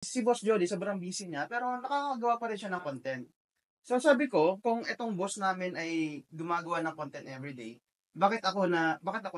Si Boss Jolly sobrang busy niya, pero nakakagawa pa rin siya ng content. So sabi ko, kung itong boss namin ay gumagawa ng content everyday, bakit ako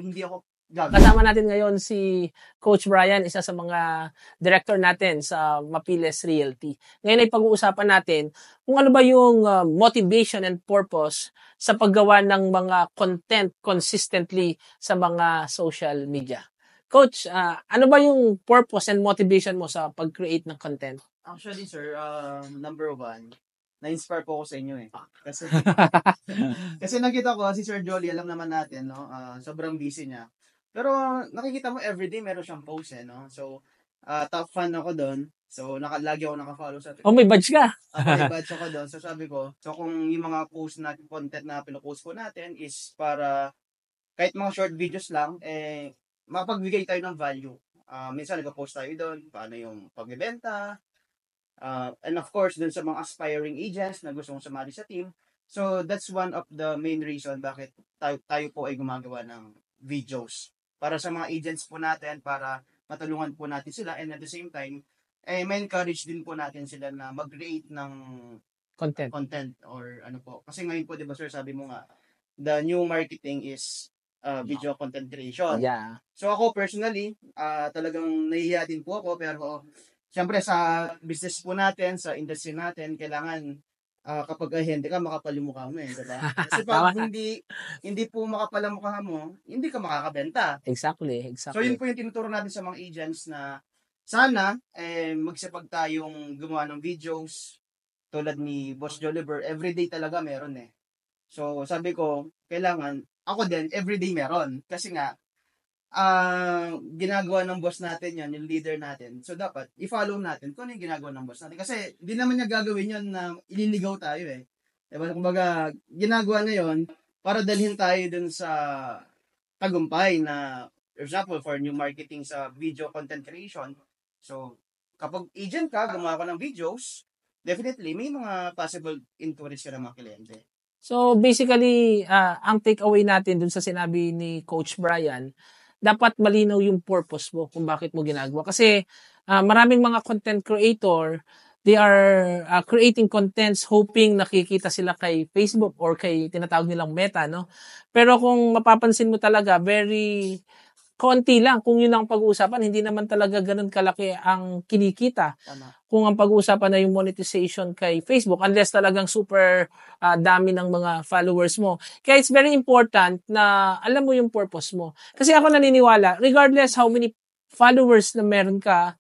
hindi ako gagawa? Kasama natin ngayon si Coach Brian, isa sa mga director natin sa Mapiles Realty. Ngayon ay pag-uusapan natin kung ano ba yung motivation and purpose sa paggawa ng mga content consistently sa mga social media. Coach, ano ba yung purpose and motivation mo sa pag-create ng content? Actually, sir, number one, na-inspire po ako sa inyo eh. Kasi, kasi nakita ko, si Sir Jolly, alam naman natin, no? Sobrang busy niya. Pero nakikita mo everyday meron siyang post eh, no? So, top fan ako doon. So, lagi ako naka-follow sa Oh, may badge ka. ako may batch ako doon. So, sabi ko, so kung yung mga post na content na pinupost ko natin is para kahit mga short videos lang, makapagbigay tayo ng value. Minsan nag-post tayo doon, paano yung pagbebenta, and of course, dun sa mga aspiring agents na gustong sumali sa team. So, that's one of the main reason bakit tayo po ay gumagawa ng videos. Para sa mga agents po natin, para matulungan po natin sila, and at the same time, may encourage din po natin sila na mag-create ng content or ano po. Kasi ngayon po, di ba sir, sabi mo nga, the new marketing is video content creation. Yeah. So ako personally, talagang nahihiya din po ako, pero siyempre sa business po natin, sa industry natin, kailangan kapag ahente ka, makapal yung mukha mo eh, diba? Kasi pag hindi po makapal ang mukha mo, hindi ka makakabenta. Exactly. So yun po yung tinuturo natin sa mga agents na sana magsipag tayong gumawa ng videos tulad ni Boss Joliver, everyday talaga meron eh. So sabi ko, kailangan ako din everyday meron kasi nga ginagawa ng boss natin yan, yung leader natin. So, dapat, i-follow natin kung ano yung ginagawa ng boss natin. Kasi, di naman niya gagawin yun na ililigaw tayo eh. Diba? Kumbaga, ginagawa niya yun para dalhin tayo dun sa tagumpay na, for example, for new marketing sa video content creation. So, kapag agent ka, gumawa ka ng videos, definitely, may mga possible inquiries ka ng mga kliyente. So, basically, ang takeaway natin dun sa sinabi ni Coach Brian, dapat malinaw yung purpose mo kung bakit mo ginagawa. Kasi maraming mga content creator, they are creating contents hoping nakikita sila kay Facebook or kay tinatawag nilang Meta, no? Pero kung mapapansin mo talaga, very konti lang kung yun ang pag-uusapan, hindi naman talaga ganun kalaki ang kinikita. Tama. Kung ang pag-uusapan na yung monetization kay Facebook, unless talagang super dami ng mga followers mo. Kaya it's very important na alam mo yung purpose mo. Kasi ako naniniwala, regardless how many followers na meron ka,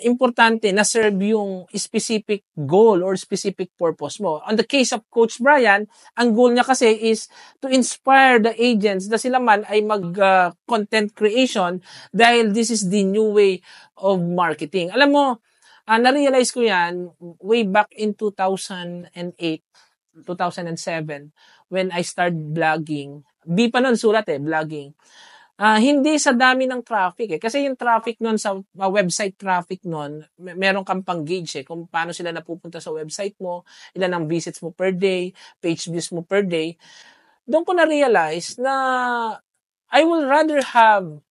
importante na serve yung specific goal or specific purpose mo. On the case of Coach Brian, ang goal niya kasi is to inspire the agents na sila man ay mag-content creation dahil this is the new way of marketing. Alam mo, na-realize ko yan way back in 2008, 2007 when I started vlogging. Di pa nun sulat vlogging. Hindi sa dami ng traffic Kasi yung traffic nun sa website traffic nun, meron kang pang gauge kung paano sila napupunta sa website mo, ilan ang visits mo per day, page views mo per day. Doon ko na-realize na I will rather have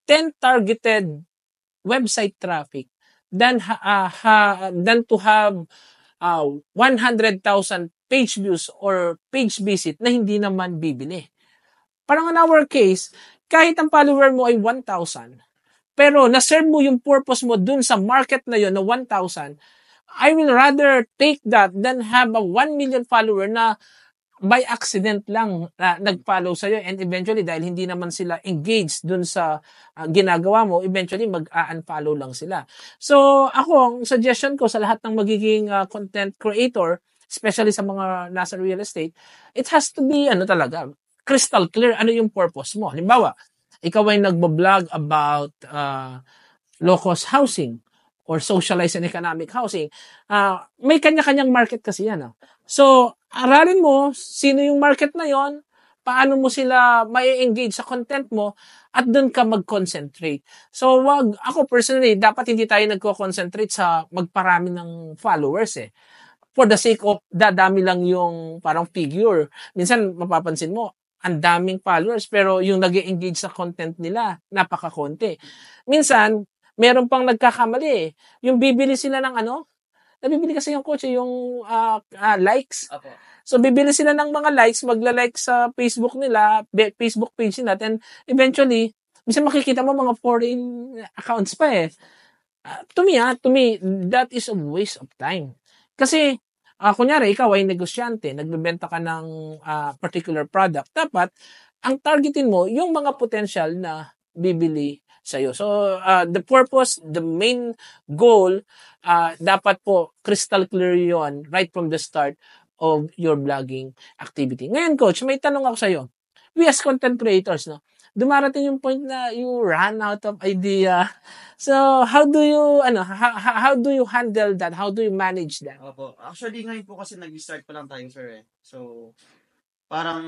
10 targeted website traffic than to have 100,000 page views or page visit na hindi naman bibili. Parang in our case, kahit ang follower mo ay 1,000, pero na-serve mo yung purpose mo dun sa market na yon na 1,000, I will rather take that than have a 1 million follower na by accident lang nag-follow sa'yo and eventually dahil hindi naman sila engaged dun sa ginagawa mo, eventually mag-unfollow lang sila. So ako, ang suggestion ko sa lahat ng magiging content creator, especially sa mga nasa real estate, it has to be talaga crystal clear ano yung purpose mo. Halimbawa, ikaw ay nagbo-vlog about low-cost housing or socialized and economic housing. May kanya-kanyang market kasi yan. So, aralin mo sino yung market na yon, paano mo sila mai-engage sa content mo, at doon ka mag-concentrate. So, ako personally, dapat hindi tayo nagko-concentrate sa magparami ng followers for the sake of dadami lang yung parang figure. Minsan, mapapansin mo, ang daming followers pero yung nag-engage sa content nila napakakonti. Minsan meron pang nagkakamali eh. Yung bibili sila ng nabibili kasi yung coach yung likes. Apo. So, bibili sila ng mga likes, magla-like sa Facebook nila, Facebook page nila, and eventually, minsan makikita mo mga foreign accounts pa eh. To me, that is a waste of time. Kasi, kunyari, ikaw ay negosyante, nagbebenta ka ng particular product. Dapat, ang targetin mo, yung mga potential na bibili sa'yo. So, the purpose, the main goal, dapat po crystal clear yon right from the start of your blogging activity. Ngayon, coach, may tanong ako sa'yo. We as content creators, no? Dumarating yung point na you run out of idea. So, how do you handle that? How do you manage that? Opo. Actually, ngayon po kasi nag-start pa lang tayo, sir eh. So, parang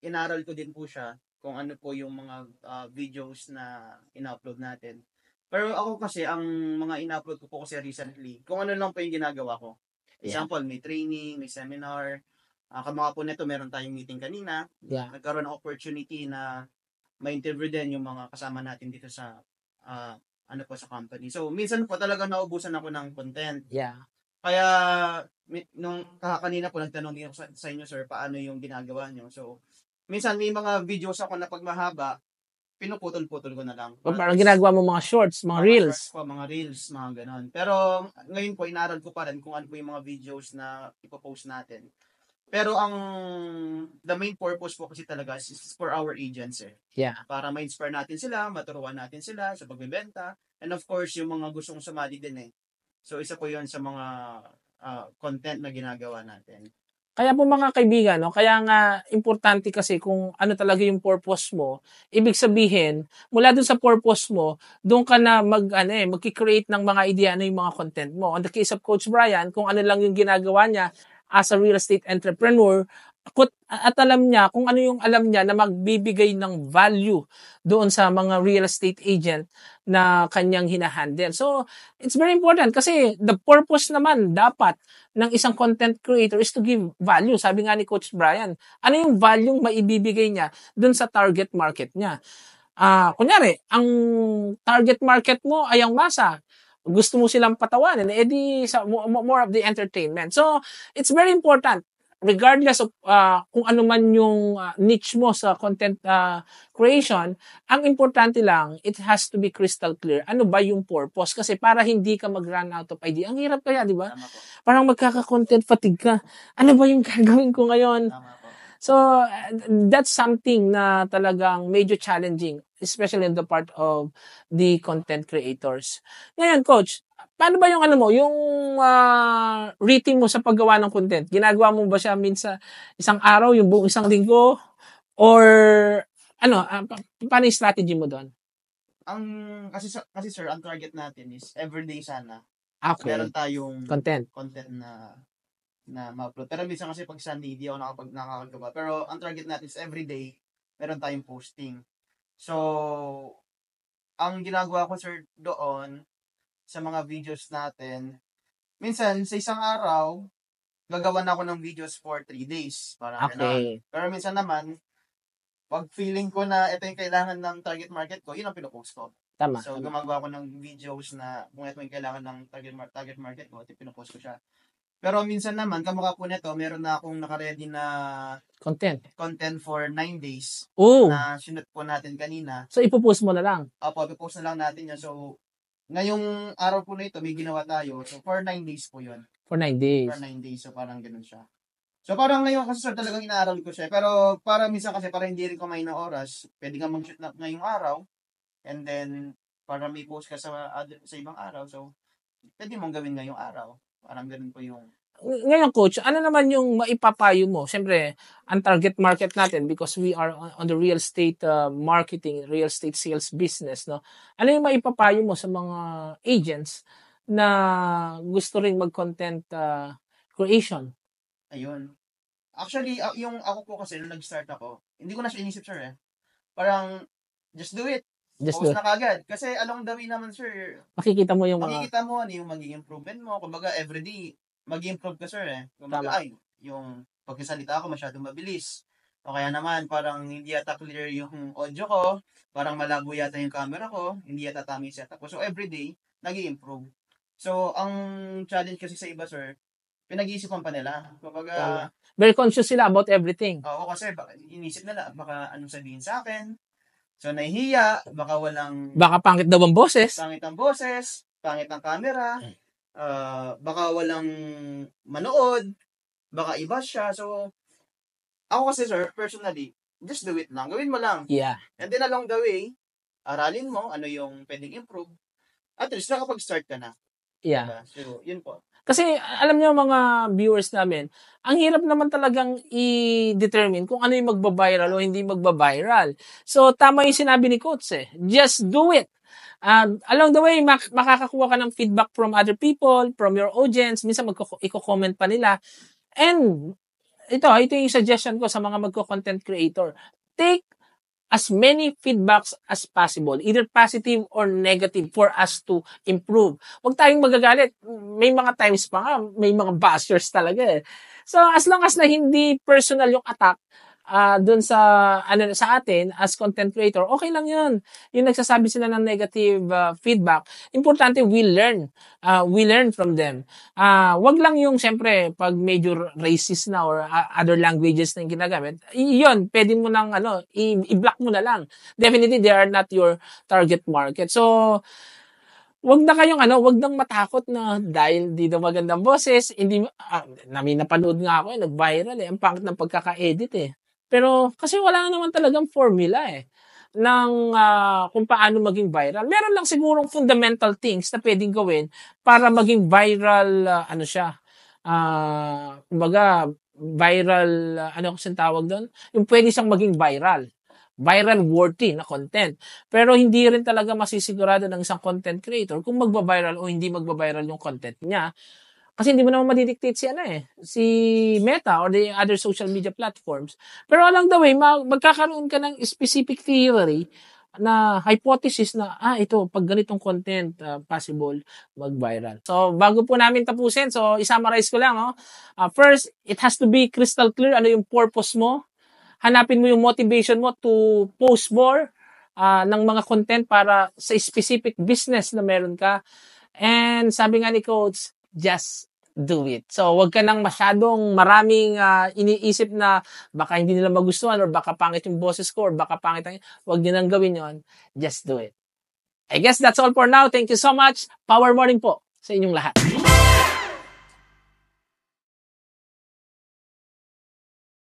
inaral ko din po siya kung ano po yung mga videos na in-upload natin. Pero ako kasi, ang mga in-upload ko po kasi recently, kung ano lang po yung ginagawa ko. Example, may training, may seminar. Kamukha po nito, meron tayong meeting kanina. Yeah. Nagkaroon ng opportunity na ma-interview din yung mga kasama natin dito sa sa company. So, minsan po talaga naubusan ako ng content. Yeah. Kaya, nung kanina po nagtanong din ako sa inyo, sir, paano yung ginagawa nyo. So, minsan may mga videos ako na pag mahaba, pinuputol-putol ko na lang. Parang ginagawa mo mga shorts, mga reels. Shorts po, mga reels, mga ganon. Pero, ngayon po, inaral ko pa rin kung ano po yung mga videos na ipopost natin. Pero the main purpose po kasi talaga is for our agents eh. Yeah. Para ma-inspire natin sila, maturuan natin sila sa pagbebenta. And of course, yung mga gustong sumali din eh. So, isa po yun sa mga content na ginagawa natin. Kaya po mga kaibigan, no, kaya nga importante kasi kung ano talaga yung purpose mo, ibig sabihin, mula dun sa purpose mo, doon ka na magki-create ng mga idea ano yung mga content mo. On the case of Coach Brian, kung ano lang yung ginagawa niya as a real estate entrepreneur, at alam niya kung ano yung alam niya na magbibigay ng value doon sa mga real estate agent na kanyang hinahandle. So, it's very important kasi the purpose naman dapat ng isang content creator is to give value. Sabi nga ni Coach Brian, ano yung value maibibigay niya doon sa target market niya? Kunyari, ang target market mo ay ang masa. Gusto mo silang patawanin, edi more of the entertainment. So, it's very important regardless of kung ano man yung niche mo sa content creation, ang importante lang, it has to be crystal clear. Ano ba yung purpose? Kasi para hindi ka mag-run out of idea. Ang hirap kaya, di ba? Parang magkaka-content fatigue ka. Ano ba yung gagawin ko ngayon? Tama po. So, that's something na talagang medyo challenging, especially in the part of the content creators. Ngayon, Coach, paano ba yung yung rating mo sa paggawa ng content? Ginagawa mo ba siya minsan isang araw, yung buong isang linggo? Or paano yung strategy mo doon? Kasi sir, ang target natin is everyday sana. Okay. Meron tayong content na ma-upload. Pero minsan kasi pag Sunday, hindi ako nakakagawa. Pero ang target natin is everyday, meron tayong posting. So, ang ginagawa ko sir doon, sa mga videos natin, minsan sa isang araw, gagawa na ako ng videos for 3 days. Parang Okay. Pero minsan naman, pag feeling ko na ito yung kailangan ng target market ko, yun ang pinupost ko. Tama. So, gumagawa ko ng videos na kung ito yung kailangan ng target market ko, ito pinupost ko siya. Pero minsan naman, kamukha po nito, meron na akong nakaredy na Content for 9 days Oh, na sinut po natin kanina. so ipopost mo na lang. Opo, ipopost na lang natin yan. So, ngayong araw po na ito, may ginawa tayo. So, for 9 days po yun. For 9 days. For 9 days. So, parang ganun siya. So, parang ngayon kasi sir, talagang inaaral ko siya. Pero, para minsan kasi, para hindi rin kumain ng oras, pwede ka mag-shoot na ngayong araw. And then, para may post ka sa ibang araw. So, pwede mong gawin ngayong araw. Parang ganun po yung... Ngayon, Coach, ano naman yung maipapayo mo? Siyempre, ang target market natin because we are on the real estate marketing, real estate sales business, no? Ano yung maipapayo mo sa mga agents na gusto ring mag-content creation? Ayun. Actually, yung ako po kasi, nung nag-start ako, hindi ko na siya inisip, sir, eh. Parang, just do it. Post na kagad. Kasi along the way naman, sir, makikita mo yung makikita mo ano yung magiging improvement mo. Kumbaga, everyday, mag-improve ka, sir, eh. Kumbaga, yung pagkasalita ako masyadong mabilis. O kaya naman, parang hindi yata clear yung audio ko, parang malabo yata yung camera ko, hindi yata tama yung setup ko. So, everyday, nag-i-improve. So, ang challenge kasi sa iba, sir, pinag-iisipan pa nila. Tama. Kumbaga, Very conscious sila about everything. ako kasi, inisip nila, baka anong sabihin sa akin. So, nahihiya, baka walang Baka pangit daw ang boses. pangit ang boses, pangit ang camera, baka walang manood, baka iba siya. So, ako kasi, sir, personally, just do it lang. Gawin mo lang. Yeah. And then along the way, aralin mo ano yung pwedeng improve. At least nakapag-start ka na. Yeah. Diba? So, yun po. Kasi alam niyo mga viewers namin, ang hirap naman talagang i-determine kung ano yung magba-viral o hindi magba-viral. So tama yung sinabi ni Coach eh. Just do it. Along the way, makakakuha ka ng feedback from other people, from your audience. Minsan i-comment pa nila. And ito yung suggestion ko sa mga magko-content creator. Take as many feedbacks as possible, either positive or negative, for us to improve. Huwag tayong magagalit. May mga times pa nga, may mga bashers talaga eh. So, as long as na hindi personal yung attack, dun sa atin as content creator, okay lang yun. Yung nagsasabi sila ng negative feedback, importante we learn from them. Wag lang yung siyempre pag major racist na or other languages na yung ginagamit, yun, pwede mo nang i-block mo na lang. Definitely they are not your target market. So wag nang matakot na dahil di daw magandang boses, hindi napanood nga ako, nag-viral ang pangit ng pagkaka-edit eh. Pero kasi wala naman talagang formula eh ng kung paano maging viral. Meron lang sigurong fundamental things na pwedeng gawin para maging viral kumbaga viral ano kasi tawag doon? Yung pwede siyang maging viral worthy na content. Pero hindi rin talaga masisigurado ng isang content creator kung magba-viral o hindi magba-viral yung content niya. Kasi hindi mo naman madidictate si Meta or the other social media platforms. Pero along the way, magkakaroon ka ng specific theory na hypothesis na, ito, pag ganitong content, possible mag-viral. So, bago po namin tapusin, so, isummarize ko lang, first, it has to be crystal clear ano yung purpose mo. Hanapin mo yung motivation mo to post more ng mga content para sa specific business na meron ka. And sabi nga ni Coach, just do it. So, wag ka nang masyadong maraming iniisip na baka hindi nila magustuhan or baka pangit yung boses ko or baka pangit ang... Wag nyo nang gawin yon. Just do it. I guess that's all for now. Thank you so much. Power morning po sa inyong lahat.